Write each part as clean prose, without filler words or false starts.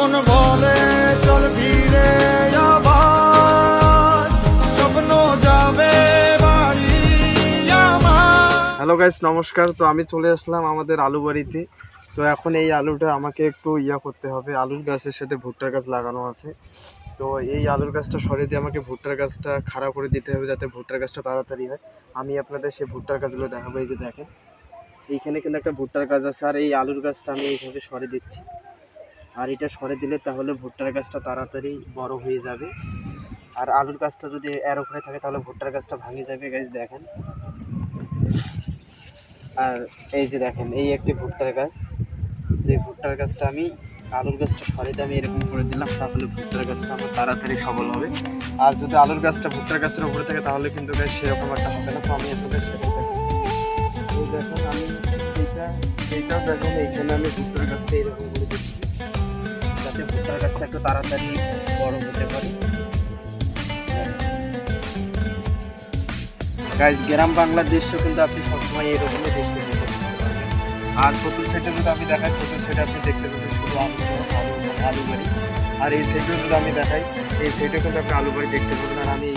মন বলে চল ফিরে আবার স্বপ্ন যাবে বাড়ি আমার। হ্যালো গাইস, নমস্কার। তো আমি চলে আসলাম আমাদের আলু বাড়িতে। তো এখন এই আলুটা আমাকে একটু করতে হবে। আলুর গাছের সাথে ভুট্টার গাছ লাগানো আছে। তো এই আলুর গাছটা সরিয়ে দিয়ে আমাকে ভুট্টার গাছটা খাড়া করে দিতে হবে, যাতে ভুট্টার গাছটা তাড়াতাড়ি হয়। আমি আপনাদের সেই ভুট্টার গাছগুলো দেখাবো। এই যে দেখেন, এইখানে কিন্তু একটা ভুট্টার গাছ আছে, আর এই আলুর গাছটা আমি এইভাবে সরিয়ে দিচ্ছি। আর এটা সরিয়ে দিলে তাহলে ভুট্টার গাছটা তাড়াতাড়ি বড় হয়ে যাবে। আর আলুর গাছটা যদি এর উপরে থাকে তাহলে ভুট্টার গাছটা ভাঙে যাবে। গাছ দেখেন, আর এই যে দেখেন, এই একটি ভুট্টার গাছ। যে ভুট্টার গাছটা আমি আলুর গাছটা সরিয়ে আমি এরকম করে দিলাম, তাহলে ভুট্টার গাছটা আমার তাড়াতাড়ি সবল হবে। আর যদি আলুর গাছটা ভুট্টার গাছের উপরে থাকে তাহলে কিন্তু গাছ সেরকম একটা হবে না। তো আমি আপনাদের সেটাই দেখাচ্ছি। এই দেখুন, আমি এইটাও দেখুন, এইখানে আমি ভুট্টার গাছটা এরকম করে দিচ্ছি, যাতে ভুট্টার গাছটা একটু তাড়াতাড়ি বড় হতে পারে। গাইস, গ্রাম বাংলার দৃশ্য কিন্তু আপনি সবসময় এরকমই দৃশ্য দেখতে পারবেন। আর চতুর্থ সাইডে যদি আমি দেখাই, চতুর্থ সাইডে আপনি দেখতে পাবেন শুধু আলু বাড়ি। আর এই সাইডেও যদি আমি দেখাই, এই সাইডে কিন্তু আপনি আলু বাড়ি দেখতে পাবেন। আর আমি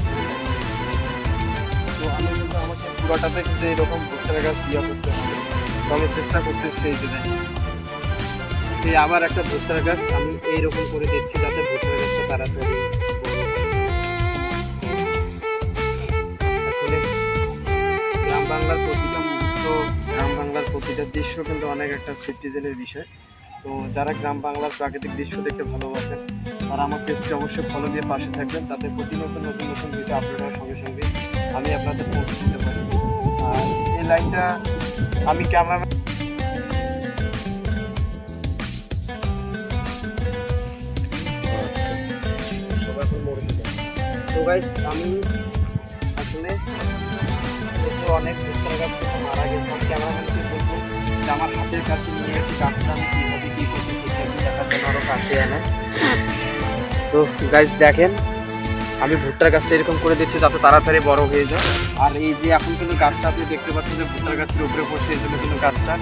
তো আমি কিন্তু আমাকে পুরোটাতে কিন্তু এরকম ভুট্টার গাছ করতে হবে। তো আমি চেষ্টা করতেছি। এই যে দেখেন, এই আবার একটা ভুট্টার গাছ আমি এইরকম করে দিচ্ছি, যাতে ভুট্টার গাছটা তাড়াতাড়ি বড় হয়। আসলে গ্রাম বাংলার প্রতিটা মুহূর্ত, গ্রাম বাংলার প্রতিটা দৃশ্য কিন্তু অনেক একটা সিটিজেনের বিষয়। তো যারা গ্রাম বাংলার প্রাকৃতিক দৃশ্য দেখতে ভালোবাসেন তারা আমার পেজটি অবশ্যই ফলো দিয়ে পাশে থাকবেন, তাতে প্রতিনিয়ত নতুন নতুন ভিডিও আপলোড হওয়ার সঙ্গে সঙ্গে আমি আপনাদের পৌঁছে দিতে পারি। আর এই লাইনটা আমি ক্যামেরা তো গাইস, আমি আসলে অনেক ভুট্টার গাছ কিন্তু মারা গেছে। আমি ক্যামেরাম্যানকে বলবো যে আমার হাতের কাছে নিয়ে একটু গাছটা আমি কীভাবে কী করতেছি দেখার জন্য আরও কাছে এনে। তো গাইস দেখেন, আমি ভুট্টার গাছটা এরকম করে দিচ্ছি যাতে তাড়াতাড়ি বড় হয়ে যায়। আর এই যে এখন কিন্তু গাছটা আপনি দেখতে পাচ্ছেন যে ভুট্টার গাছের উপরে বসে, এই জন্য কিন্তু গাছটা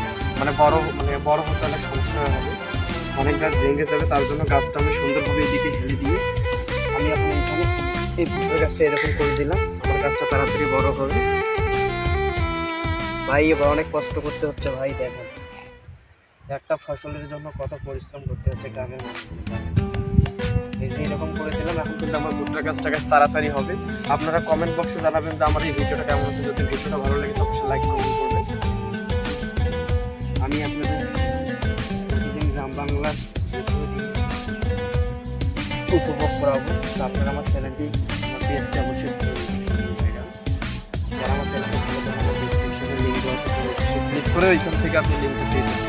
বড় হতে অনেক সমস্যা হবে, অনেক গাছ ভেঙে যাবে। তার জন্য গাছটা আমি সুন্দরভাবে এদিকে ঢেলে দিয়ে আমি এখন এইখানে এই ভুট্টার গাছটা এরকম করে দিলাম। আমার গাছটা তাড়াতাড়ি বড় হবে। ভাই এবার অনেক কষ্ট করতে হচ্ছে ভাই, দেখেন একটা ফসলের জন্য কত পরিশ্রম করতে হচ্ছে গ্রামের মানুষদের। এই যে এরকম করে দিলাম, এখন কিন্তু আমার ভুট্টার গাছটা তাড়াতাড়ি হবে। আপনারা কমেন্ট বক্সে জানাবেন যে আমার এই ভিডিওটা কেমন হচ্ছে। যদি ভিডিওটা ভালো লাগে অবশ্যই লাইক কমেন্ট করবেন। আমি আপনাদের প্রতিদিন গ্রাম বাংলার উপভোগ করাবো। তো আপনারা আমার চ্যানেলটি, আমার পেজটি অবশ্যই যারা আমার চ্যানেলটি ভালো, আমার ডিসক্রিপশনে লিঙ্ক আছে, ক্লিক করে ওইখান থেকে আপনি লিঙ্কটা পেয়ে যাবেন।